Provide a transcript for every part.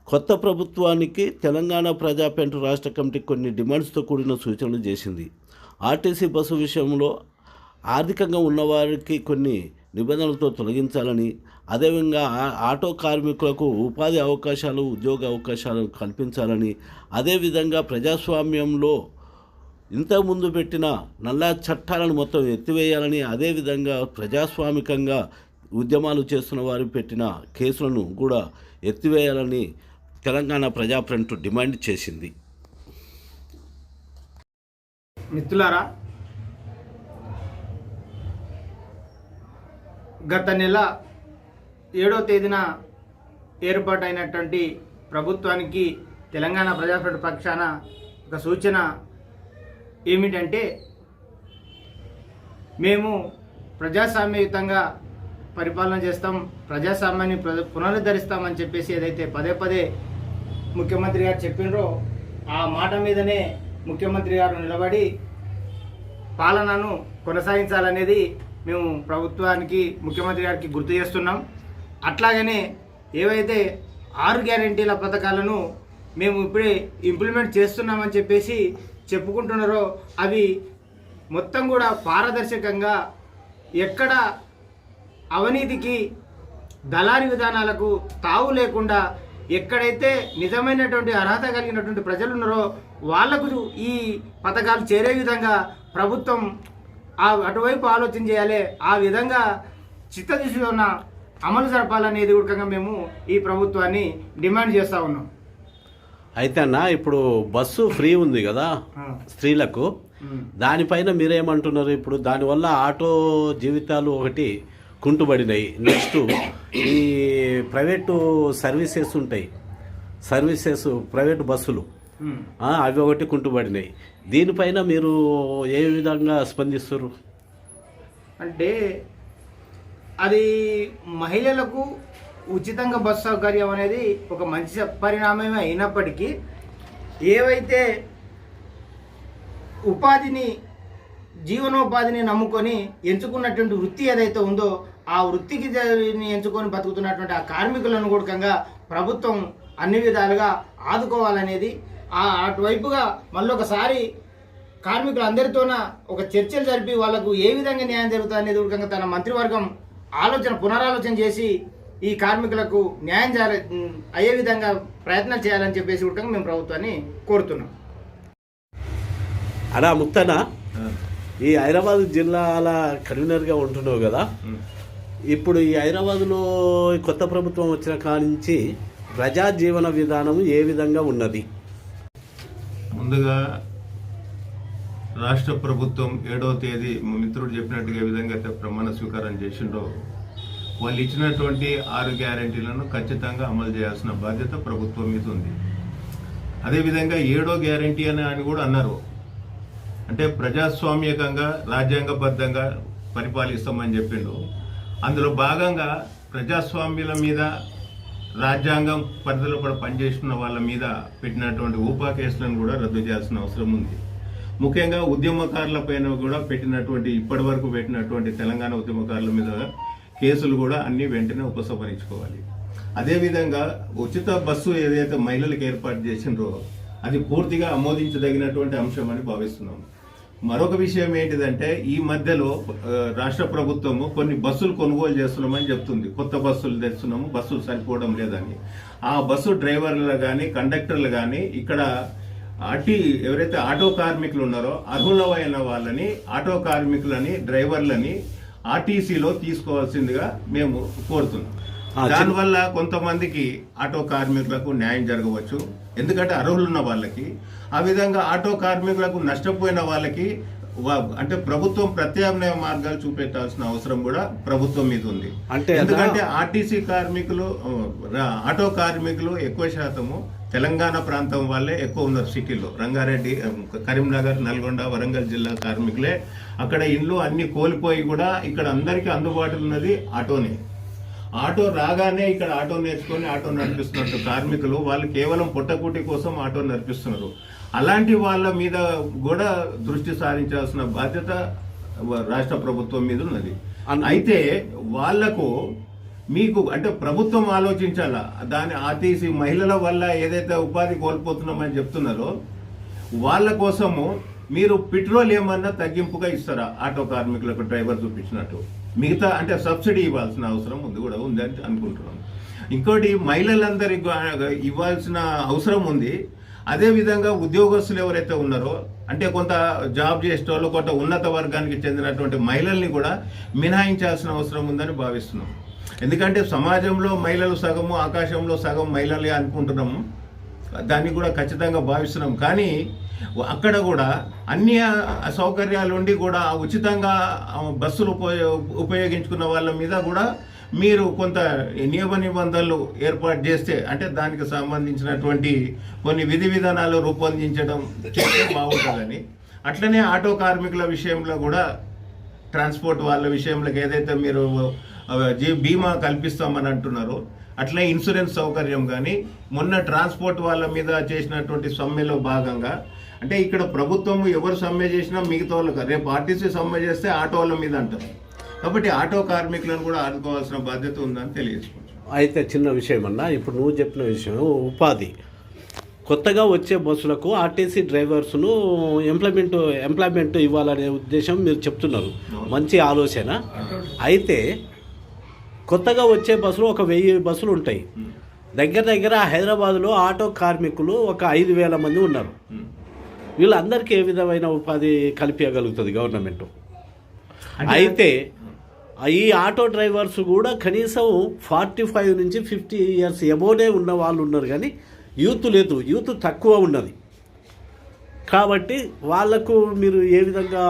కొత్త ప్రభుత్వానికి తెలంగాణ ప్రజాపెంటు రాష్ట్ర కమిటీ కొన్ని డిమాండ్స్తో కూడిన సూచనలు చేసింది. ఆర్టీసీ బస్సు విషయంలో ఆర్థికంగా ఉన్నవారికి కొన్ని నిబంధనలతో తొలగించాలని, అదేవిధంగా ఆటో కార్మికులకు ఉపాధి అవకాశాలు, ఉద్యోగ అవకాశాలు కల్పించాలని, అదేవిధంగా ప్రజాస్వామ్యంలో ఇంతకుముందు పెట్టిన నల్ల చట్టాలను మొత్తం ఎత్తివేయాలని, అదేవిధంగా ప్రజాస్వామికంగా ఉద్యమాలు చేస్తున్న వారు పెట్టిన కేసులను కూడా ఎత్తివేయాలని తెలంగాణ ప్రజాఫ్రంట్ డిమాండ్ చేసింది. మిత్రులారా, గత నెల 7వ తేదీన ఏర్పాటైనటువంటి ప్రభుత్వానికి తెలంగాణ ప్రజాఫ్రంట్ పక్షాన ఒక సూచన ఏమిటంటే, మేము ప్రజాస్వామ్యయుతంగా పరిపాలన చేస్తాం, ప్రజాస్వామ్యాన్ని పునరుద్ధరిస్తామని చెప్పేసి ఏదైతే పదే పదే ముఖ్యమంత్రి గారు చెప్పినరో ఆ మాట మీదనే ముఖ్యమంత్రి గారు నిలబడి పాలనను కొనసాగించాలనేది మేము ప్రభుత్వానికి, ముఖ్యమంత్రి గారికి గుర్తు చేస్తున్నాం. అట్లాగనే ఏవైతే 6 గ్యారెంటీల పథకాలను మేము ఇప్పుడే ఇంప్లిమెంట్ చేస్తున్నామని చెప్పేసి చెప్పుకుంటున్నారో అవి మొత్తం కూడా పారదర్శకంగా, ఎక్కడ అవినీతికి, దళారీ విధానాలకు తావు లేకుండా, ఎక్కడైతే నిజమైనటువంటి అర్హత కలిగినటువంటి ప్రజలు ఉన్నారో వాళ్లకు ఈ పథకాలు చేరే విధంగా ప్రభుత్వం అటువైపు ఆలోచన చేయాలి. ఆ విధంగా చిత్తశుద్ధితో అమలు జరపాలనేది కూడా మేము ఈ ప్రభుత్వాన్ని డిమాండ్ చేస్తూ ఉన్నాం. అయితే అన్న, ఇప్పుడు బస్సు ఫ్రీ ఉంది కదా స్త్రీలకు, దానిపైన మీరేమంటున్నారు? ఇప్పుడు దానివల్ల ఆటో జీవితాలు ఒకటి కుంటుబడినాయి. నెక్స్ట్ ఈ ప్రైవేటు సర్వీసెస్ ఉంటాయి, ప్రైవేటు బస్సులు అవి ఒకటి కుంటుబడినాయి. దీనిపైన మీరు ఏ విధంగా స్పందిస్తారు? అంటే అది మహిళలకు ఉచితంగా బస్సు సౌకర్యం అనేది ఒక మంచి పరిణామమే అయినప్పటికీ, ఏవైతే జీవనోపాధిని నమ్ముకొని ఎంచుకున్నటువంటి వృత్తి ఏదైతే ఉందో ఆ వృత్తికి ఎంచుకొని బతుకుతున్నటువంటి ఆ కార్మికులను కూడా ప్రభుత్వం అన్ని విధాలుగా ఆదుకోవాలనేది, అటువైపుగా మళ్ళొకసారి కార్మికులందరితోన ఒక చర్చలు జరిపి వాళ్ళకు ఏ విధంగా న్యాయం జరుగుతుంది అనేది కూడా తన మంత్రివర్గం పునరాలోచన చేసి ఈ కార్మికులకు న్యాయం అయ్యే విధంగా ప్రయత్నాలు చేయాలని చెప్పేసి కూడా మేము ప్రభుత్వాన్ని కోరుతున్నాం. అలా ముక్తన ఈ హైదరాబాద్ జిల్లాల కన్వీనర్గా ఉంటున్నావు కదా, ఇప్పుడు ఈ హైదరాబాద్లో కొత్త ప్రభుత్వం వచ్చిన కాడి నుంచి ప్రజా జీవన విధానం ఏ విధంగా ఉన్నది? ముందుగా రాష్ట్ర ప్రభుత్వం 7వ తేదీ మిత్రుడు చెప్పినట్టుగా ఏ విధంగా అయితే ప్రమాణ స్వీకారం చేసిండో, వాళ్ళు ఇచ్చినటువంటి 6 గ్యారెంటీలను ఖచ్చితంగా అమలు చేయాల్సిన బాధ్యత ప్రభుత్వం మీద ఉంది. అదేవిధంగా 7వ గ్యారెంటీ అని కూడా అన్నారు. అంటే ప్రజాస్వామ్యకంగా, రాజ్యాంగబద్ధంగా పరిపాలిస్తామని చెప్పిండు. అందులో భాగంగా ప్రజాస్వామ్యుల మీద, రాజ్యాంగం పరిధిలో కూడా పనిచేస్తున్న వాళ్ళ మీద పెట్టినటువంటి ఊపా కేసులను కూడా రద్దు చేయాల్సిన అవసరం ఉంది. ముఖ్యంగా ఉద్యమకారుల పైన కూడా పెట్టినటువంటి, ఇప్పటి వరకు పెట్టినటువంటి తెలంగాణ ఉద్యమకారుల మీద కేసులు కూడా అన్ని వెంటనే ఉపసంహరించుకోవాలి. అదేవిధంగా ఉచిత బస్సు ఏదైతే మహిళలకు ఏర్పాటు చేసిండ్రో అది పూర్తిగా ఆమోదించదగినటువంటి అంశం అని భావిస్తున్నాం. మరొక విషయం ఏంటిదంటే, ఈ మధ్యలో రాష్ట్ర ప్రభుత్వము కొన్ని బస్సులు కొనుగోలు చేస్తున్నామని చెప్తుంది. కొత్త బస్సులు తెస్తున్నాము, బస్సులు సరిపోవడం లేదని. ఆ బస్సు డ్రైవర్లు కానీ, కండక్టర్లు కానీ ఇక్కడ ఎవరైతే ఆటో కార్మికులు ఉన్నారో అర్హులమైన వాళ్ళని, ఆటో కార్మికులని, డ్రైవర్లని ఆర్టీసీలో తీసుకోవాల్సిందిగా మేము కోరుతున్నాం. దానివల్ల కొంతమందికి ఆటో కార్మికులకు న్యాయం జరగవచ్చు. ఎందుకంటే అర్హులున్న వాళ్ళకి, ఆ విధంగా ఆటో కార్మికులకు నష్టపోయిన వాళ్ళకి అంటే ప్రభుత్వం ప్రత్యామ్నాయ మార్గాలు చూపెట్టాల్సిన అవసరం కూడా ప్రభుత్వం మీద ఉంది. ఎందుకంటే ఆర్టీసీ కార్మికులు, ఆటో కార్మికులు ఎక్కువ శాతము తెలంగాణ ప్రాంతం వాళ్ళే ఎక్కువ ఉన్నారు. సిటీలో రంగారెడ్డి, కరీంనగర్, నల్గొండ, వరంగల్ జిల్లా కార్మికులే. అక్కడ ఇండ్లు అన్ని కోల్పోయి కూడా ఇక్కడ అందరికీ అందుబాటులో ఉన్నది ఆటోనే. ఆటో రాగానే ఇక్కడ ఆటో నేర్చుకొని ఆటో నడిపిస్తున్నట్టు కార్మికులు వాళ్ళు కేవలం పొట్టకూటి కోసం ఆటో నడిపిస్తున్నారు. అలాంటి వాళ్ళ మీద కూడా దృష్టి సారించాల్సిన బాధ్యత రాష్ట్ర ప్రభుత్వం మీద ఉన్నది. అయితే వాళ్లకు మీకు అంటే ప్రభుత్వం ఆలోచించాలా, దాని ఆర్టీసీ మహిళల వల్ల ఏదైతే ఉపాధి కోల్పోతున్నామని చెప్తున్నారో వాళ్ళ కోసము మీరు పెట్రోల్ ఏమన్నా తగ్గింపుగా ఇస్తారా? ఆటో కార్మికులకు డ్రైవర్ చూపించినట్టు మిగతా అంటే సబ్సిడీ ఇవ్వాల్సిన అవసరం కూడా ఉంది అని అనుకుంటున్నాను. ఇంకోటి మహిళలందరికీ ఇవ్వాల్సిన అవసరం ఉంది. అదేవిధంగా ఉద్యోగస్తులు ఎవరైతే ఉన్నారో అంటే కొంత జాబ్ చేసే వాళ్ళు కొంత ఉన్నత వర్గానికి చెందినటువంటి మహిళల్ని కూడా మినహాయించాల్సిన అవసరం ఉందని భావిస్తున్నాం. ఎందుకంటే సమాజంలో మహిళలు సగము, ఆకాశంలో సగం మహిళలే అనుకుంటున్నాము, దాన్ని కూడా ఖచ్చితంగా భావిస్తున్నాం. కానీ అక్కడ కూడా అన్ని సౌకర్యాలు ఉండి కూడా ఉచితంగా బస్సులు ఉపయోగించుకున్న వాళ్ళ మీద కూడా మీరు కొంత నియమ నిబంధనలు ఏర్పాటు చేస్తే అంటే దానికి సంబంధించినటువంటి కొన్ని విధి విధానాలు రూపొందించడం చేస్తే బాగుంటుందని. అట్లనే ఆటో కార్మికుల విషయంలో కూడా ట్రాన్స్పోర్ట్ వాళ్ళ విషయంలో ఏదైతే మీరు బీమా కల్పిస్తామని అంటున్నారో అట్లే ఇన్సూరెన్స్ సౌకర్యం కానీ మొన్న ట్రాన్స్పోర్ట్ వాళ్ళ మీద చేసినటువంటి సమ్మెలో భాగంగా అంటే ఇక్కడ ప్రభుత్వం ఎవరు సమ్మె చేసినా మిగతా వాళ్ళకి రేపు ఆర్టీసీ సమ్మె చేస్తే ఆటో వాళ్ళ మీద అంటారు. కాబట్టి ఆటో కార్మికులను కూడా ఆదుకోవాల్సిన బాధ్యత ఉందని తెలియజేసుకుంటాం. అయితే చిన్న విషయం అన్నా, ఇప్పుడు నువ్వు చెప్పిన విషయం ఉపాధి కొత్తగా వచ్చే బస్సులకు ఆర్టీసీ డ్రైవర్స్ను ఎంప్లాయ్మెంట్ ఇవ్వాలనే ఉద్దేశం మీరు చెప్తున్నారు, మంచి ఆలోచన. అయితే కొత్తగా వచ్చే బస్సులు ఒక 1000 బస్సులు ఉంటాయి. దగ్గర హైదరాబాద్లో ఆటో కార్మికులు ఒక 5000 మంది ఉన్నారు. వీళ్ళందరికీ ఏ విధమైన ఉపాధి కల్పించగలుగుతుంది గవర్నమెంట్? అయితే ఈ ఆటో డ్రైవర్స్ కూడా కనీసం 45 నుంచి 50 ఇయర్స్ ఎబోనే ఉన్న వాళ్ళు ఉన్నారు, కానీ యూత్ లేదు, యూత్ తక్కువ ఉన్నది. కాబట్టి వాళ్లకు మీరు ఏ విధంగా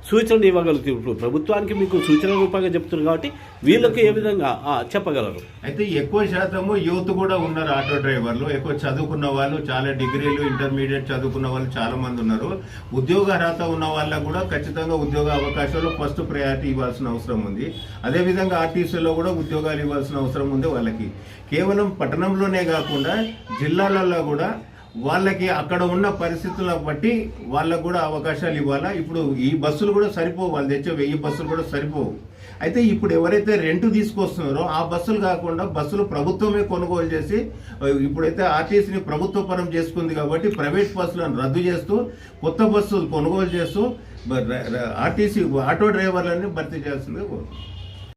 సూచనలు ఇవ్వగలుగుతారు? ఇప్పుడు ప్రభుత్వానికి మీకు సూచన రూపంగా చెప్తున్నారు కాబట్టి వీళ్ళకి ఏ విధంగా చెప్పగలరు? అయితే ఎక్కువ శాతము యూత్ కూడా ఉన్నారు ఆటో డ్రైవర్లు, ఎక్కువ చదువుకున్న వాళ్ళు, చాలా డిగ్రీలు ఇంటర్మీడియట్ చదువుకున్న వాళ్ళు చాలా మంది ఉన్నారు. ఉద్యోగ అర్హత ఉన్న వాళ్ళకు కూడా ఖచ్చితంగా ఉద్యోగ అవకాశాలు ఫస్ట్ ప్రయారిటీ ఇవ్వాల్సిన అవసరం ఉంది. అదేవిధంగా ఆర్టీసీలో కూడా ఉద్యోగాలు ఇవ్వాల్సిన అవసరం ఉంది వాళ్ళకి. కేవలం పట్టణంలోనే కాకుండా జిల్లాలలో కూడా వాళ్ళకి అక్కడ ఉన్న పరిస్థితులను బట్టి వాళ్ళకు కూడా అవకాశాలు ఇవ్వాలా. ఇప్పుడు ఈ బస్సులు కూడా సరిపోవు, వాళ్ళు తెచ్చే 1000 బస్సులు కూడా సరిపోవు. అయితే ఇప్పుడు ఎవరైతే రెంట్ తీసుకొస్తున్నారో ఆ బస్సులు కాకుండా బస్సులు ప్రభుత్వమే కొనుగోలు చేసి, ఇప్పుడైతే ఆర్టీసీని ప్రభుత్వ పరం చేసుకుంది కాబట్టి ప్రైవేట్ బస్సులను రద్దు చేస్తూ కొత్త బస్సులు కొనుగోలు చేస్తూ ఆర్టీసీ ఆటో డ్రైవర్లని భర్తీ చేయాల్సిందిగా కోరుతున్నాం.